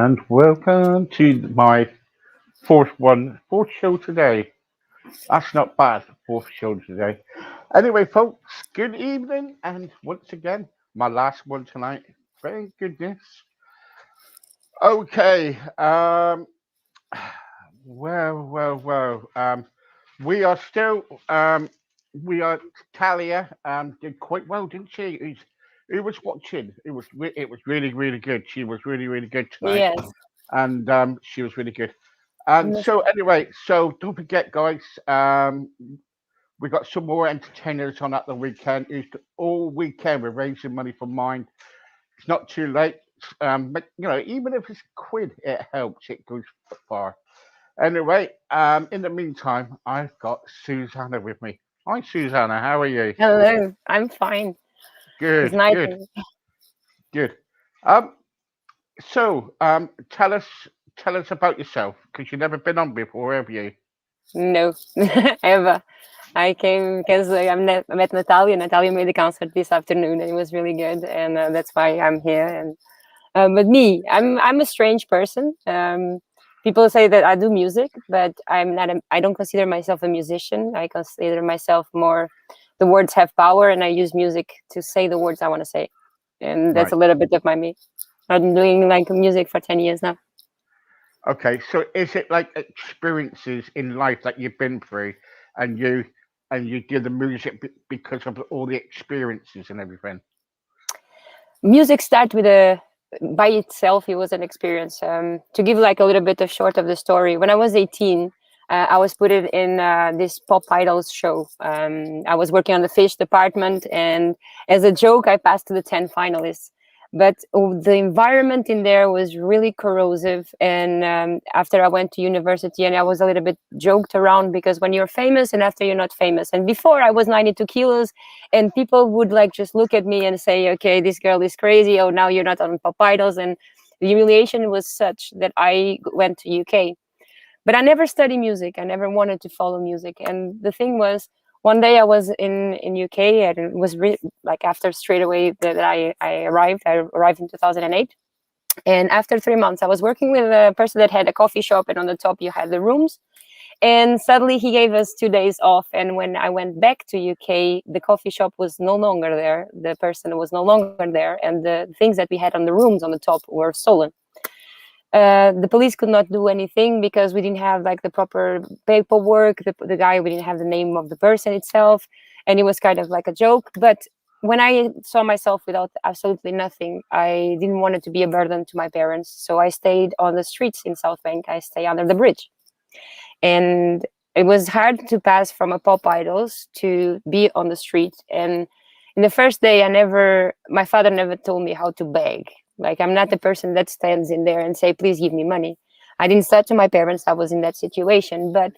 and welcome to my fourth show today. That's not bad, fourth show today. Anyway, folks, good evening, and once again, my last one tonight. Thank goodness. Okay, well. We are still, we are, Talia, did quite well, didn't she? Who was watching? It was really, really good. She was really, really good tonight, Yes. and she was really good. So anyway, so don't forget, guys. We got some more entertainers on at the weekend. All weekend we're raising money for Mind. It's not too late. But even if it's a quid, it helps. It goes far. Anyway, in the meantime, I've got Susanna with me. Hi, Susanna. How are you? Hello. I'm fine. It's Good, night. good, good. Um, so tell us about yourself because you've never been on before, have you? No, ever. I came because I met Natalia. Natalia made the concert this afternoon, and it was really good, and that's why I'm here. And but me, I'm a strange person. People say that I do music, but I'm not. I don't consider myself a musician. I consider myself more. The words have power, and I use music to say the words I want to say, and that's Right. a little bit of my me. I'm doing like music for 10 years now. Okay. So is it like experiences in life that you've been through, and you do the music because of all the experiences and everything? Music started with a by itself. It was an experience. To give like a little bit of short of the story, when I was 18, I was put it in this pop idols show. I was working on the fish department, and as a joke I passed to the 10 finalists, but the environment in there was really corrosive. And after I went to university, and I was a little bit joked around, because when you're famous and after you're not famous, and before I was 92 kilos, and people would like just look at me and say, okay, this girl is crazy, oh, now you're not on pop idols. And the humiliation was such that I went to UK, but I never studied music. I never wanted to follow music. And the thing was, one day I was in UK, and it was like after straight away that I arrived. I arrived in 2008. And after 3 months, I was working with a person that had a coffee shop, and on the top you had the rooms. And suddenly he gave us 2 days off. And when I went back to UK, the coffee shop was no longer there. The person was no longer there. And the things that we had on the rooms on the top were stolen. The police could not do anything because we didn't have like the proper paperwork. The guy, we didn't have the name of the person itself, and it was kind of like a joke. But when I saw myself without absolutely nothing, I didn't want it to be a burden to my parents, so I stayed on the streets in South Bank. I stay under the bridge, and it was hard to pass from a pop idols to be on the street. And in the first day, my father never told me how to beg. Like, I'm not the person that stands in there and say, please give me money. I didn't say to my parents I was in that situation. But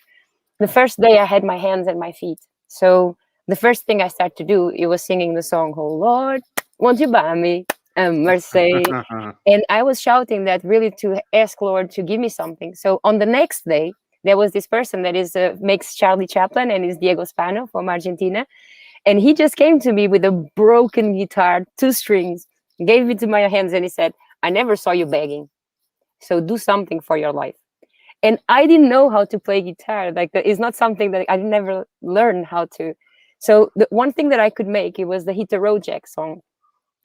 the first day I had my hands and my feet. So the first thing I started to do, it was singing the song, oh Lord, won't you buy me a mercy? And I was shouting that really to ask Lord to give me something. So on the next day, there was this person that makes Charlie Chaplin, and is Diego Spano from Argentina. And he just came to me with a broken guitar, 2 strings, gave it to my hands, and he said, I never saw you begging, so do something for your life. And I didn't know how to play guitar. Like, that is not something that I never learned how to. So the one thing that I could make, it was the Hit the Road Jack song.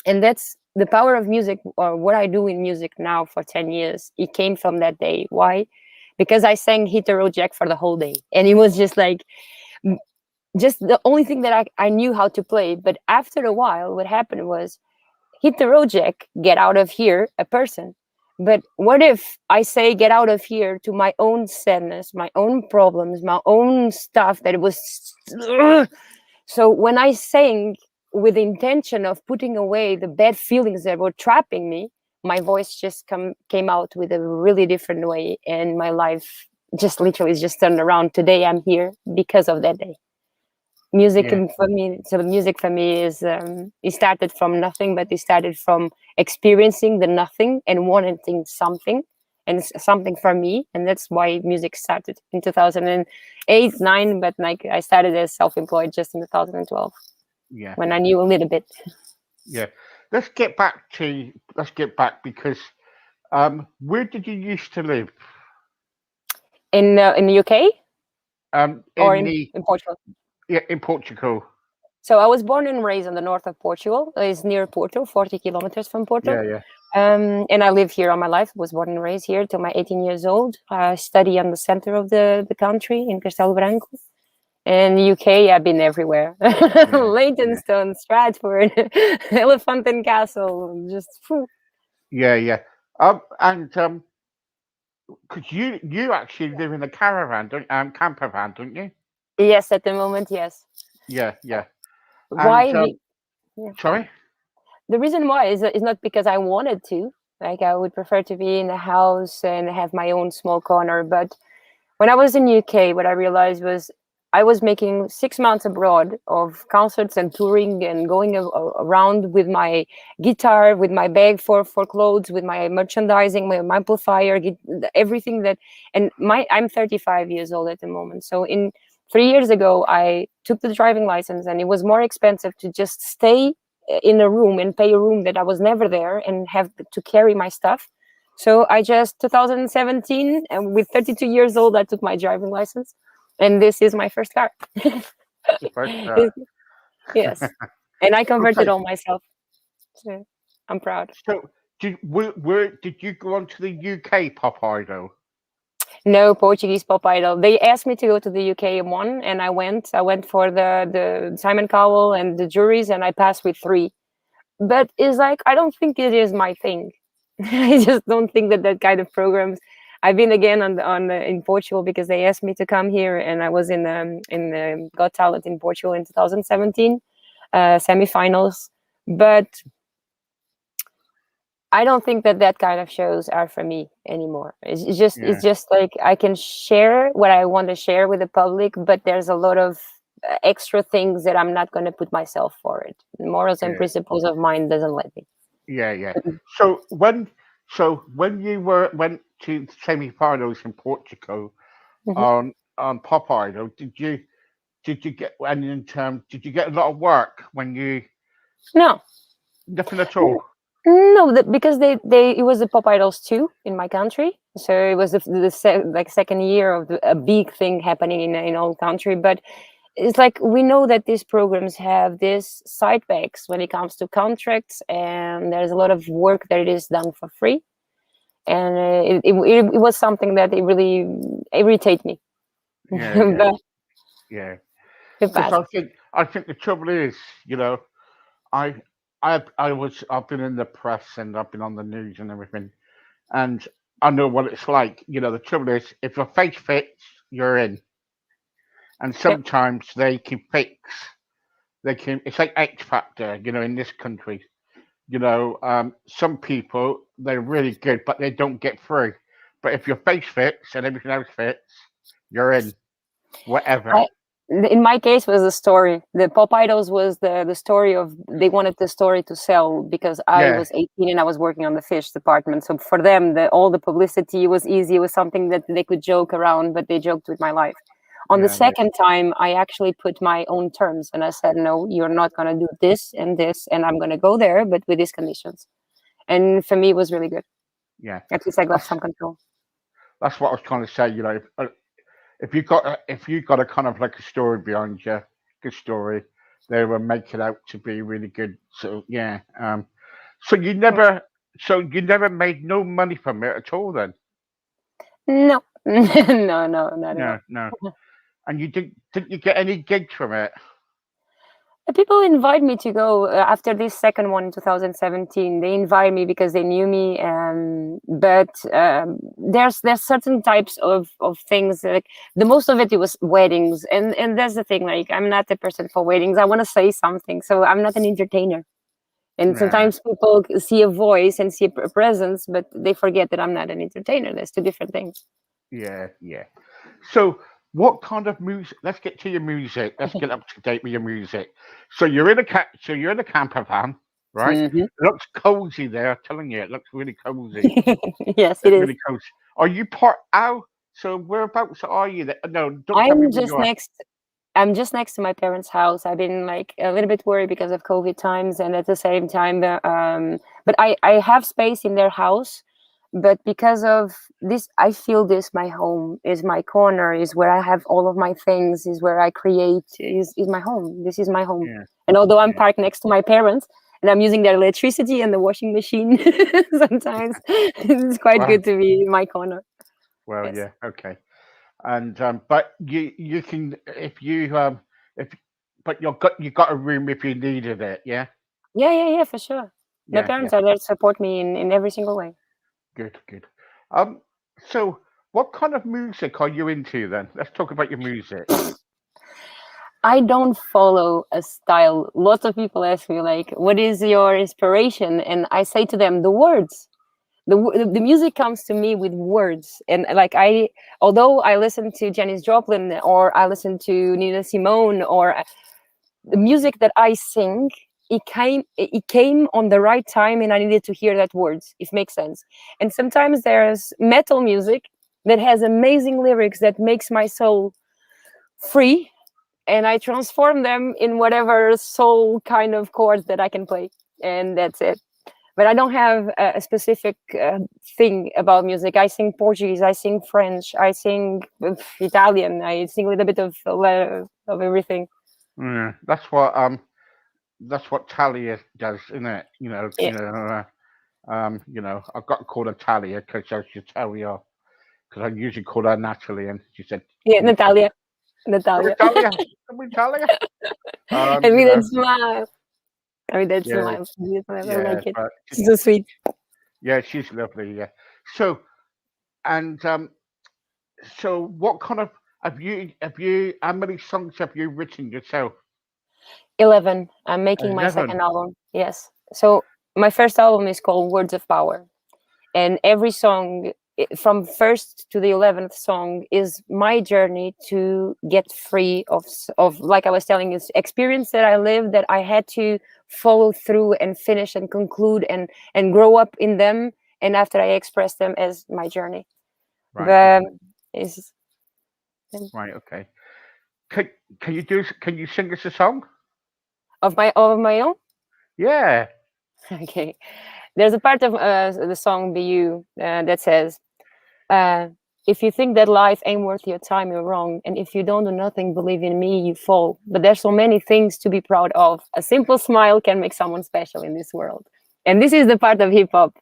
And that's the power of music, or what I do in music now for 10 years. It came from that day. Why? Because I sang Hit the Road Jack for the whole day. And it was just like, just the only thing that I knew how to play. But after a while, what happened was, hit the road, Jack, get out of here, a person. But what if I say get out of here to my own sadness, my own problems, my own stuff that it was. So when I sang with the intention of putting away the bad feelings that were trapping me, my voice just came out with a really different way. And my life just literally just turned around. Today I'm here because of that day. Music Yeah, for me, so music for me is it started from nothing, but it started from experiencing the nothing and wanting something, and something for me. And that's why music started in 2008, 9, but like I started as self-employed just in 2012, yeah, when I knew a little bit. yeah. Let's get back because Where did you used to live? In the UK or In the in Portugal. Yeah, in Portugal. So I was born and raised in the north of Portugal. It's near Porto, 40 kilometers from Porto. Yeah, yeah, And I live here all my life. Was born and raised here till my 18 years old. I study on the center of the country in Castelo Branco. And UK, I've been everywhere. yeah, yeah, Leytonstone, Stratford, Elephant and Castle. Just phew. yeah, yeah. And because you actually live in a caravan, don't camper van, don't you? Yes, at the moment, yes. Yeah, yeah. And Why? Yeah. sorry. The reason why is not because I wanted to. Like I would prefer to be in a house and have my own small corner. But when I was in UK, what I realized was I was making 6 months abroad of concerts and touring and going around with my guitar, with my bag for clothes, with my merchandising, my amplifier, everything that. And I'm 35 years old at the moment. So in 3 years ago, I took the driving license, and it was more expensive to just stay in a room and pay a room that I was never there and have to carry my stuff. So I just 2017, and with 32 years old, I took my driving license, and this is my first car. The first, Yes, and I converted okay. all myself. So I'm proud. So where did you go on to the UK pop idol? No Portuguese pop idol. They asked me to go to the UK one, and I went. I went for the Simon Cowell and the juries, and I passed with 3. But it's like I don't think it is my thing. I just don't think that kind of programs. I've been again in Portugal because they asked me to come here, and I was in Got Talent in Portugal in 2017, semifinals. But I don't think that kind of shows are for me anymore. Yeah, It's just like I can share what I want to share with the public, but there's a lot of extra things that I'm not going to put myself for it. Morals and yeah, principles of mine doesn't let me. yeah, yeah. So when you went to the semi-finals in Portugal Mhm. on Pop Idol, did you get and in terms did you get a lot of work when you No, nothing at all? no, because they it was the Pop Idols 2 in my country, so it was like second year of a big thing happening in all country. But it's like we know that these programs have this sidebacks when it comes to contracts, and there's a lot of work that it is done for free, and it was something that it really irritated me. Yeah, yeah, But yeah. it Because passed. I think the trouble is, I I've been in the press and I've been on the news and everything, and I know what it's like. The trouble is, if your face fits, you're in, and Yeah. sometimes they can fix. They can. It's like X Factor, in this country. Some people they're really good, but they don't get through. But if your face fits and everything else fits, you're in. Whatever. I, in my case was the story. The Pop Idols was the story of they wanted the story to sell because I Yeah, was 18 and I was working on the fish department. So for them, all the publicity was easy. It was something that they could joke around, but they joked with my life. On the yeah, yeah, second time, I actually put my own terms and I said, no, you're not going to do this, and I'm going to go there, but with these conditions. And for me, it was really good. yeah. At least I got That's some control. that's what I was trying to say. If you got a kind of like a story behind you, good story, they will make it out to be really good. So yeah. So you never, so you never made no money from it at all then? No, no, no, not at No, all. no. And you didn't you get any gigs from it? People invite me to go after this second one in 2017. They invite me because they knew me, but there's certain types of things. Like the most of it was weddings, and that's the thing. Like I'm not the person for weddings. I want to say something, so I'm not an entertainer. And Yeah, sometimes people see a voice and see a presence, but they forget that I'm not an entertainer. There's two different things. yeah, yeah. So what kind of music? Let's get to your music. Let's get up to date with your music. So you're in a camper van, right? Mhm. It looks cozy there. I'm telling you, it looks really cozy. Yes, it It's is. really close. Are you part out? So whereabouts are you? No, don't tell me I'm where you just are. next. I'm just next to my parents' house. I've been like a little bit worried because of COVID times, and at the same time, but I have space in their house. but because of this, I feel this my home is my corner, is where I have all of my things, is where I create, is my home. This is my home. Yeah. And although I'm Yeah. parked next to my parents and I'm using their electricity and the washing machine sometimes, it's quite Well, good to be in my corner. well, Yes. yeah. Okay. And but you can if but you got a room if you needed it. Yeah. Yeah, for sure. My Yeah. Yeah. parents are there to support me in every single way. Good. Good. Um. So, what kind of music are you into then? Let's talk about your music. I don't follow a style. Lots of people ask me like, "What is your inspiration?" And I say to them, "The words." The music comes to me with words, and like although I listen to Janis Joplin or I listen to Nina Simone or the music that I sing, it came on the right time, and I needed to hear that words, if makes sense. And sometimes there's metal music that has amazing lyrics that makes my soul free, and I transform them in whatever soul kind of chords that I can play, and that's it. But I don't have a specific thing about music. I sing Portuguese, I sing French, I sing Italian, I sing a little bit of everything. Yeah. That's what Talia does, isn't it? Yeah, I've got to call her Talia because she'll tell you because I usually call her Natalie, and she said, yeah, "Call me Talia." Natalia, Call me Natalia. Talia. Call me Talia. And with that smile, I mean that Yeah, smile, I yeah, like it. but She's so sweet. yeah, she's lovely. Yeah. So and so, what kind of have you? How many songs have you written yourself? 11. I'm making my 11. second album. Yes. So my first album is called Words of Power, and every song from first to the 11th song is my journey to get free of like I was telling you, experience that I lived that I had to follow through and finish and conclude and grow up in them, and after I express them as my journey. Right. But Okay. is Right. Okay. Can Can you sing us a song? of my own. Yeah. Okay, there's a part of the song "Be You" that says, uh, "If you think that life ain't worth your time, you're wrong. And if you don't do nothing, believe in me, you fall. But there's so many things to be proud of. A simple smile can make someone special in this world." And this is the part of hip hop.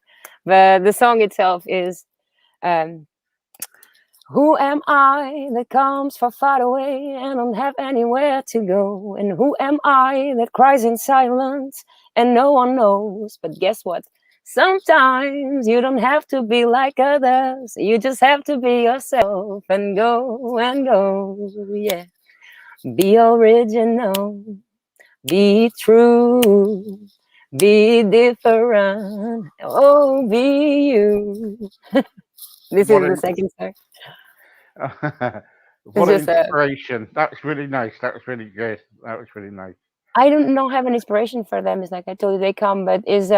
But the song itself is. Um, Who am I that comes from far away and don't have anywhere to go? And who am I that cries in silence and no one knows? But guess what? Sometimes you don't have to be like others. You just have to be yourself and go and go. Yeah. Be original. Be true. Be different. Oh, be you. This What is the an second song. It's what an just a inspiration. That was really nice. That was really good. That was really nice. I don't have an inspiration for them. It's like I told you, they come, but is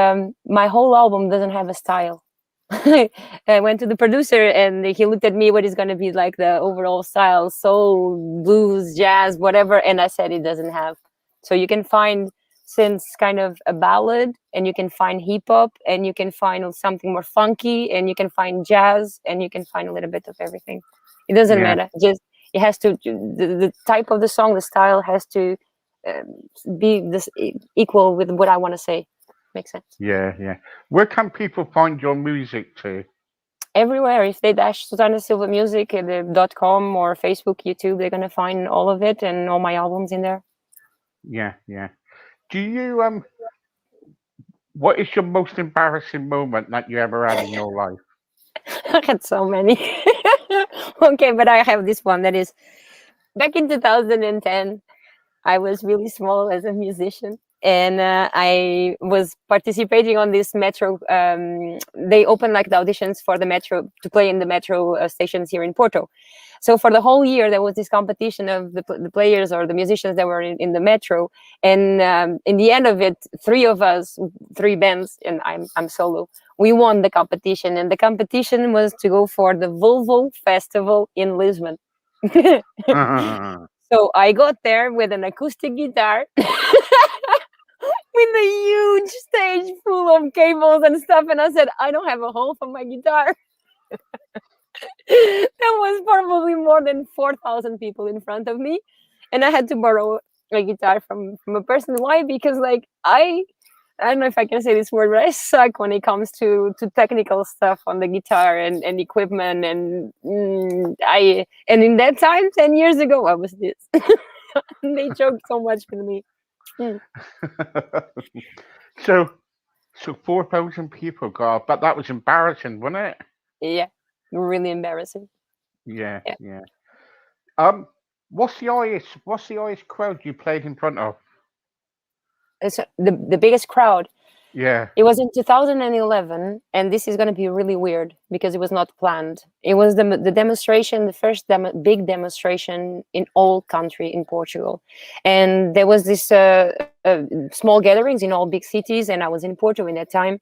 my whole album doesn't have a style. I went to the producer and he looked at me what is going to be like the overall style, soul, blues, jazz, whatever, and I said it doesn't have. So you can find since kind of a ballad, and you can find hip hop, and you can find something more funky, and you can find jazz, and you can find a little bit of everything. It doesn't Yeah. matter. Just it has to the type of the song, the style has to be this equal with what I want to say. Makes sense. Yeah. Yeah. Where can people find your music too? Everywhere, if they dash Susana Silva Music .com or Facebook, YouTube, they're gonna find all of it and all my albums in there. Yeah. Yeah. Do you What is your most embarrassing moment that you ever had in your life? I had so many. Okay, but I have this one that is back in 2010. I was really small as a musician, and I was participating on this metro. They opened like the auditions for the metro to play in the metro stations here in Porto. So for the whole year, there was this competition of the players or the musicians that were in the metro. And in the end of it, three of us, three bands, and I'm solo. We won the competition, and the competition was to go for the Volvo Festival in Lisbon. So I got there with an acoustic guitar with a huge stage full of cables and stuff. And I said, I don't have a hole for my guitar. There was probably more than 4,000 people in front of me. And I had to borrow a guitar from a person. Why? Because like I don't know if I can say this word, but I suck when it comes to technical stuff on the guitar and equipment. And and in that time, 10 years ago, I was this. They joked so much with me. Mm. So, 4,000 people, God, but that was embarrassing, wasn't it? Yeah, really embarrassing. Yeah, Yeah, yeah. Um, what's the highest crowd you played in front of? it's the biggest crowd. Yeah. It was in 2011, and this is going to be really weird because it was not planned. It was the demonstration, the first big demonstration in all country in Portugal, and there was this small gatherings in all big cities, and I was in Porto in that time,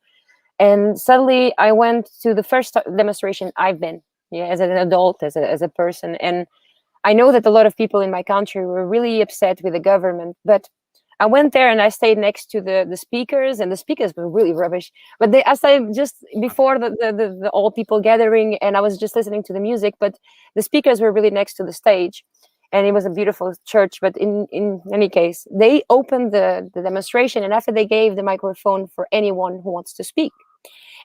and suddenly I went to the first demonstration I've been, yeah, as an adult, as a person, and I know that a lot of people in my country were really upset with the government, but I went there and I stayed next to the speakers, and the speakers were really rubbish. But I stayed just before the all people gathering, and I was just listening to the music. But the speakers were really next to the stage, and it was a beautiful church. But in any case, they opened the demonstration, and after they gave the microphone for anyone who wants to speak.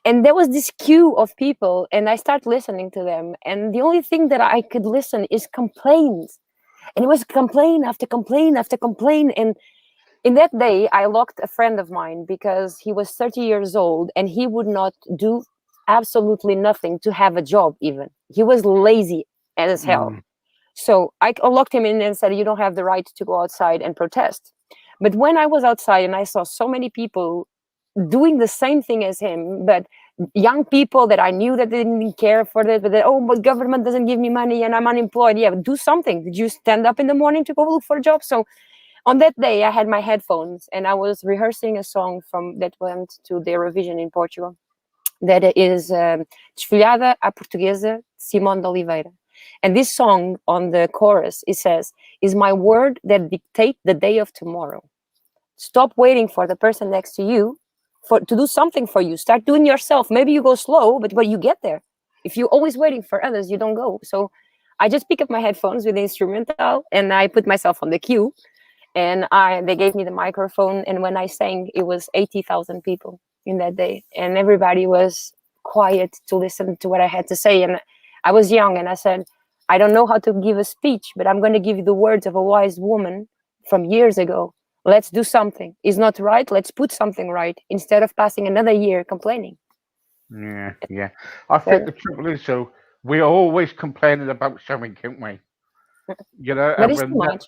And there was this queue of people, and I start listening to them, and the only thing that I could listen is complaints, and it was complaint after complaint after complaint. And in that day, I locked a friend of mine because he was 30 years old and he would not do absolutely nothing to have a job, even. He was lazy as hell. Mm, So I locked him in and said, you don't have the right to go outside and protest. But when I was outside and I saw so many people doing the same thing as him, but young people that I knew that didn't care for that, but that, oh, but government doesn't give me money and I'm unemployed. Yeah, do something. Did you stand up in the morning to go look for a job? So on that day, I had my headphones and I was rehearsing a song from that went to the Eurovision in Portugal. That is Desfolhada à Portuguesa, Simone de Oliveira. And this song on the chorus, it says, is my word that dictate the day of tomorrow. Stop waiting for the person next to you to do something for you. Start doing yourself. Maybe you go slow, but you get there. If you're always waiting for others, you don't go. So I just pick up my headphones with the instrumental and I put myself on the queue. And they gave me the microphone. And when I sang, it was 80,000 people in that day. And everybody was quiet to listen to what I had to say. And I was young and I said, I don't know how to give a speech, but I'm going to give you the words of a wise woman from years ago. Let's do something. It's not right. Let's put something right instead of passing another year complaining. yeah, yeah. I think So, the trouble is, so we're always complaining about something, can't we? but And it's too much.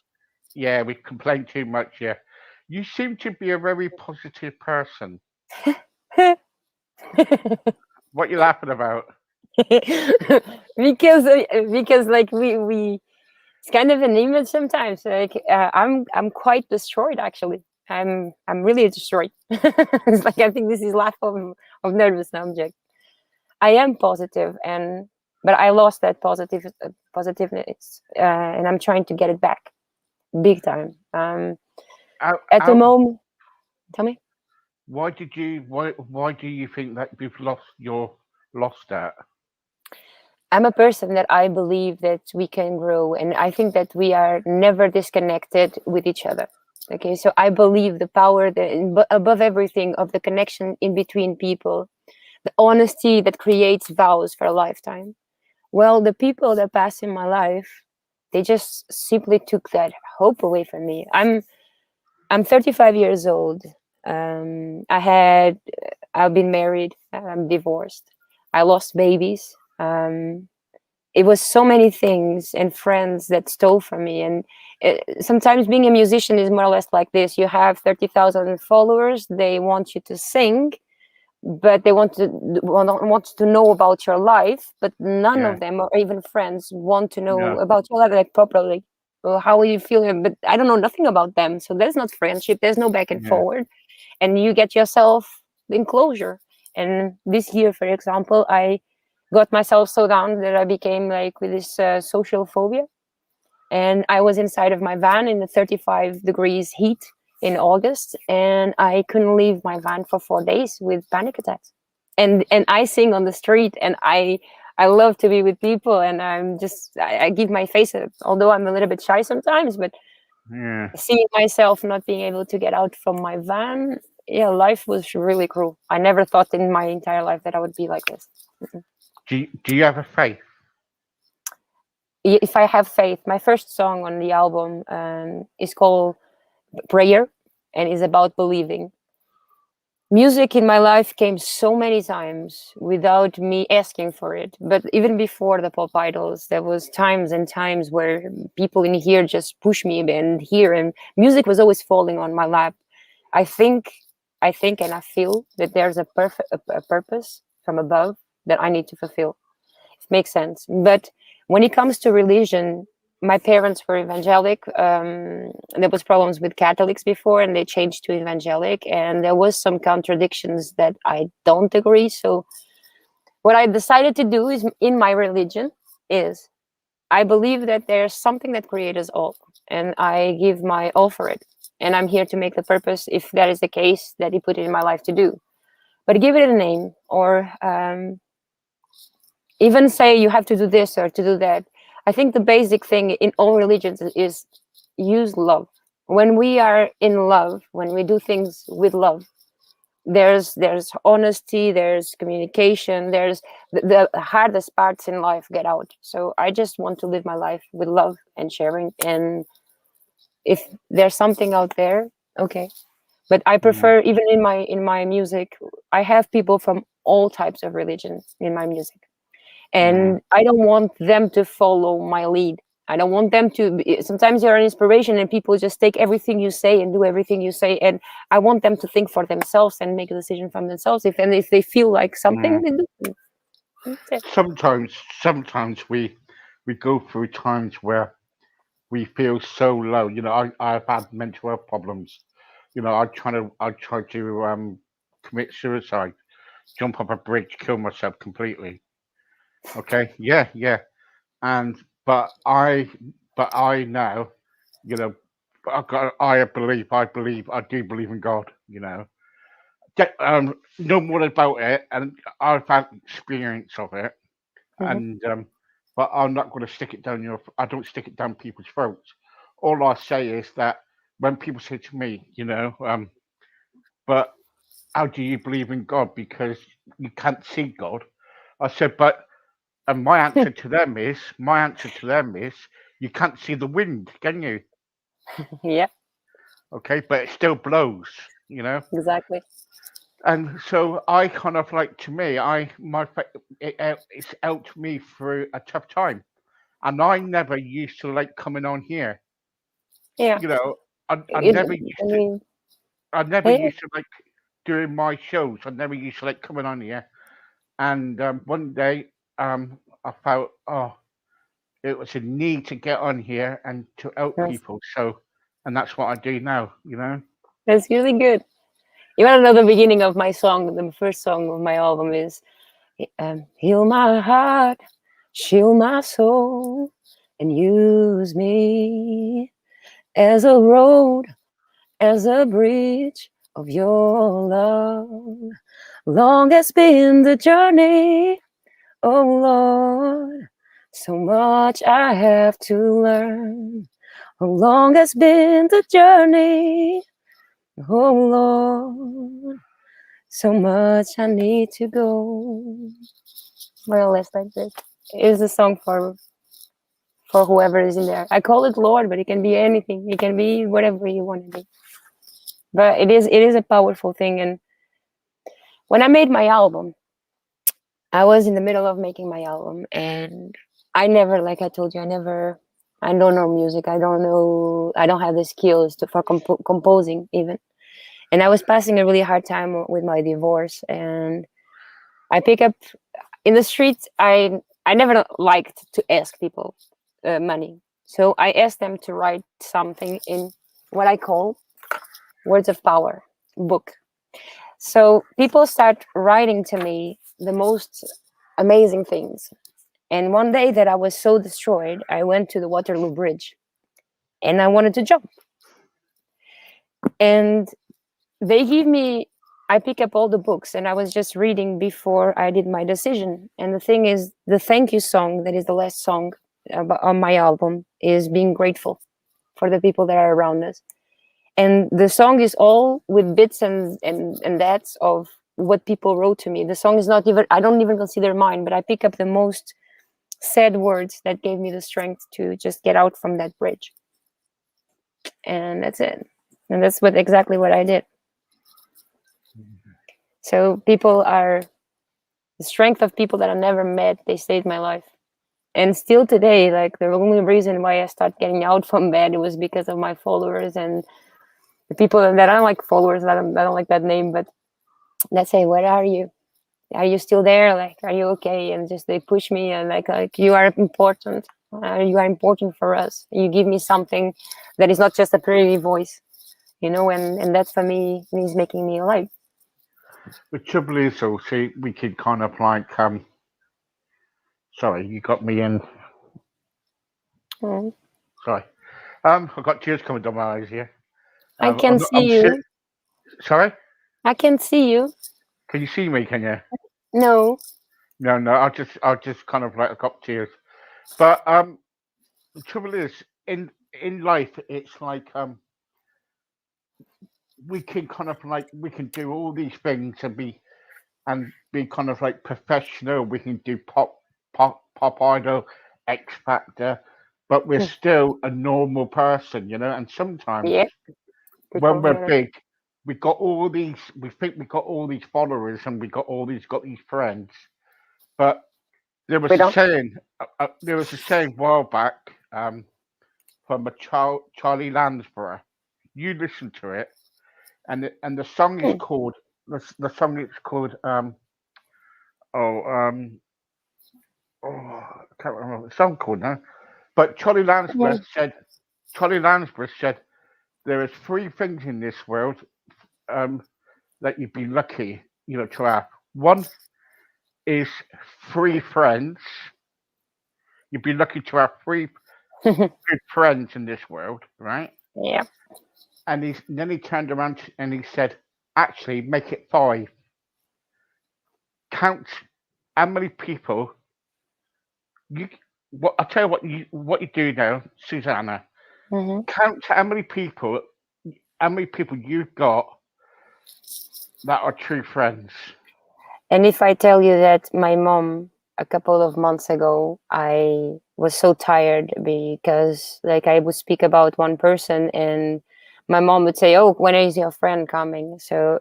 yeah, we complain too much. Yeah. You seem to be a very positive person. What you laughing about? because like we it's kind of an image sometimes. Like I'm quite destroyed actually. I'm really destroyed. It's like I think this is laugh of nervous subject. I am positive, but I lost that positiveness, and I'm trying to get it back, big time. How, At the how, moment, tell me. why do you think that you've lost that? I'm a person that I believe that we can grow, and I think that we are never disconnected with each other. Okay, so I believe the power that above everything of the connection in between people, the honesty that creates vows for a lifetime. Well, the people that pass in my life, they just simply took that hope away from me. I'm 35 years old. I've been married. I'm divorced. I lost babies. It was so many things and friends that stole from me. And sometimes being a musician is more or less like this. You have 30,000 followers. They want you to sing, but they want to know about your life, but none Yeah, of them, or even friends, want to know no, about your life like properly. Well, how are you feeling? But I don't know nothing about them, so there's not friendship. There's no back and yeah, forward, and you get yourself in closure. And this year, for example, I got myself so down that I became like with this social phobia, and I was inside of my van in the 35 degrees heat in August, and I couldn't leave my van for 4 days with panic attacks. And I sing on the street, and I love to be with people, and I give my face, although I'm a little bit shy sometimes, but Yeah. seeing myself not being able to get out from my van, yeah, life was really cruel. I never thought in my entire life that I would be like this. Mm-mm. Do you have a faith? If I have faith, my first song on the album is called Prayer, and is about believing. Music in my life came so many times without me asking for it, but even before the pop idols, there was times and times where people in here just push me and here, and music was always falling on my lap. I think, I think, and I feel that there's a purpose from above that I need to fulfill. It makes sense. But when it comes to religion, my parents were evangelic. There was problems with Catholics before, and they changed to evangelic, and there was some contradictions that I don't agree. So what I decided to do is, in my religion, is I believe that there's something that creates us all, and I give my all for it. And I'm here to make the purpose, if that is the case, that He put it in my life to do. But give it a name, or even say you have to do this or to do that. I think the basic thing in all religions is use love. When we are in love, when we do things with love, there's honesty, there's communication, there's the hardest parts in life get out. So I just want to live my life with love and sharing. And if there's something out there, okay. But I Yeah. prefer, even in my music, I have people from all types of religions in my music, Yeah. and I don't want them to follow my lead. I don't want them to sometimes you're an inspiration and people just take everything you say and do everything you say, and I want them to think for themselves and make a decision from themselves. If they feel like something, Yeah. they do. That's it. Sometimes we go through times where we feel so low. I've had mental health problems. I tried to commit suicide, jump off a bridge, kill myself completely. Okay, yeah, yeah, and but I know, you know, I do believe in God. Know more about it, and I've had experience of it, Mhm. and but I'm not going to stick it down your. I don't stick it down people's throats. All I say is that when people say to me, but how do you believe in God? Because you can't see God. I said, but and my answer to them is, you can't see the wind, can you? Yeah, Okay, but it still blows. exactly. And so I kind of like, to me, it's helped me through a tough time. And I never used to like coming on here. Yeah, You know, I it, never I used to. mean, I never yeah, used to like doing my shows. I never used to like coming on here. And one day, I felt, it was a need to get on here and to help that's, people. So, and that's what I do now. that's really good. You want to know the beginning of my song? The first song of my album is "Heal my heart, shield my soul, and use me as a road, as a bridge of your love. Long has been the journey, oh Lord, so much I have to learn. Oh, long has been the journey, oh Lord, so much I need to go. More or less like this. It is a song for whoever is in there. I call it Lord, but it can be anything. It can be whatever you want to be. But it is a powerful thing. And when I made my album, I was in the middle of making my album, and I never, like I told you, I don't know music. I don't have the skills for composing even. And I was passing a really hard time with my divorce, and I pick up in the streets. I never liked to ask people money, so I asked them to write something in what I call words of power book. So people start writing to me the most amazing things. And one day that I was so destroyed, I went to the Waterloo Bridge and I wanted to jump. And they give me, I pick up all the books, and I was just reading before I did my decision. And the thing is, the thank you song, that is the last song on my album, is being grateful for the people that are around us. And the song is all with bits and that's of what people wrote to me. The song is not even, I don't even consider mine, but I pick up the most sad words that gave me the strength to just get out from that bridge. And that's it. And that's exactly what I did. So people are the strength of people that I never met. They saved my life. And still today, like, the only reason why I started getting out from bed, it was because of my followers and the people that I don't like followers. I don't like that name, but that say, "Where are you? Are you still there? Like, are you okay?" And just they push me, and like you are important. You are important for us. You give me something that is not just a pretty voice, and that for me means making me alive. The trouble is, though, see, we can kind of like, sorry, you got me in. Mm. Sorry, I've got tears coming down my eyes here. I can I'm see you. Sorry, I can see you. can you see me? Can you? No. No, no. I'll just kind of like, I got tears. But the trouble is, in life, it's like we can kind of like we can do all these things and be kind of like professional. We can do pop idol, X Factor, but we're still a normal person, And sometimes Yeah. when People we're here. big, we think we got all these followers and we got these friends. But there was We a don't. saying, a saying a while back, from a Charlie Lansborough. You listen to it, and the song is Mm. called the song is called oh um oh I can't remember what the song called now. But Charlie Lansborough said there is three things in this world um that you'd be lucky, to have. One is three friends. You'd be lucky to have three good friends in this world, right? Yeah. And then he turned around and he said, actually, make it five. Count how many people you. What I tell you what you do now, Susanna. Hmm. Count how many people you've got that are true friends. And if I tell you that my mom, a couple of months ago, I was so tired because, like, I would speak about one person, and my mom would say, "Oh, when is your friend coming?" So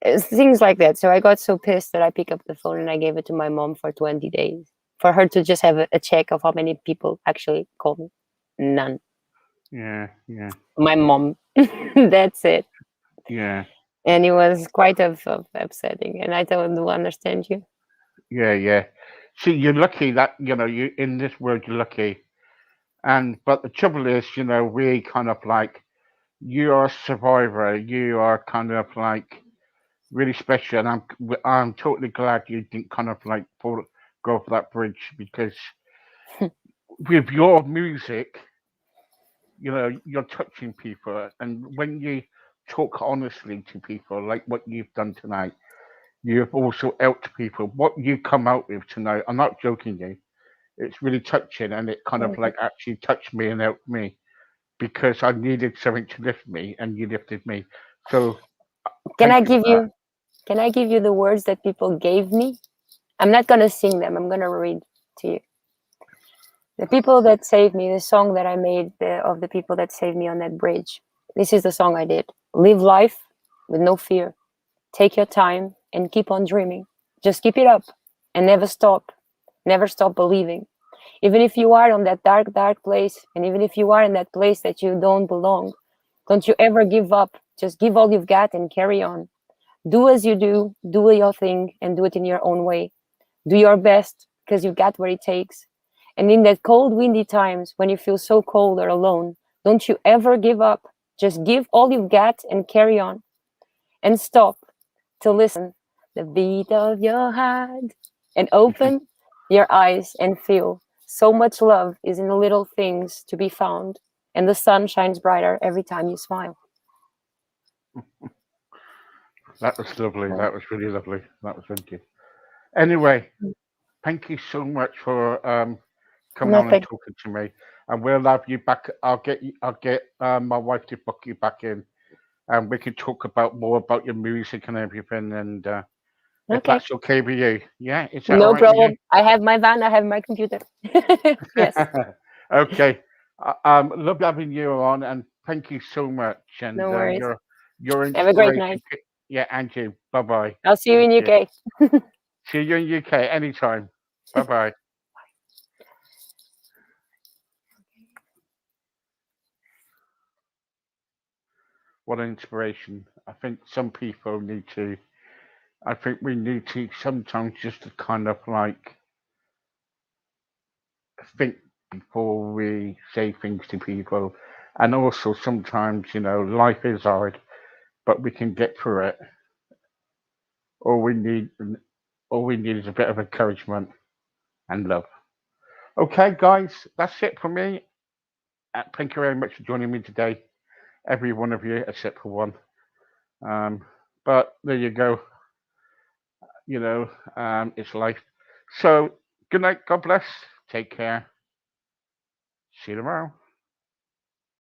it's things like that. So I got so pissed that I picked up the phone and I gave it to my mom for 20 days for her to just have a check of how many people actually called me. None. Yeah, yeah, My mom. That's it. yeah, And it was quite of upsetting. And I don't understand you. yeah, yeah. See, you're lucky that you in this world you're lucky, and but the trouble is, we kind of like you are a survivor. You are kind of like really special, and I'm totally glad you didn't kind of like go over that bridge because with your music, you're touching people, and when you talk honestly to people, like what you've done tonight, you've also helped people. What you come out with tonight, I'm not joking you. It's really touching, and it kind of Thank you. like actually touched me and helped me because I needed something to lift me, and you lifted me. So Can I thank you give for that. you can I give you the words that people gave me? I'm not gonna sing them. I'm gonna read to you. The people that saved me, the song that I made of the people that saved me on that bridge. This is the song I did. Live life with no fear. Take your time and keep on dreaming. Just keep it up and never stop. Never stop believing. Even if you are on that dark, dark place, and even if you are in that place that you don't belong, don't you ever give up. Just give all you've got and carry on. Do as you do your thing, and do it in your own way. Do your best because you've got what it takes. And in that cold, windy times when you feel so cold or alone, don't you ever give up. Just give all you've got and carry on. And stop to listen the beat of your heart and open your eyes and feel so much love is in the little things to be found, and the sun shines brighter every time you smile. That was lovely. That was really lovely. That was really good. Anyway, thank you so much for coming on and Nothing. talking to me. And we'll have you back. I'll get my wife to book you back in, and we can talk about more about your music and everything. And if Okay. that's okay with you, yeah, is that all No right with you? problem. I have my van. I have my computer. Yes. Okay. Love having you on, and thank you so much. And No worries. your Have a great night. inspiration. Yeah, and you. Bye bye. I'll see you Thank in you. UK. See you in UK anytime. Bye bye. What an inspiration. I think some people need to. I think we need to sometimes just to kind of like think before we say things to people. And also sometimes, life is hard, but we can get through it. All we need, all we need is a bit of encouragement and love. Okay, guys, that's it for me. Thank you very much for joining me today, every one of you except for one. Um, but there you go. It's life. So, good night. God bless. Take care. See you tomorrow.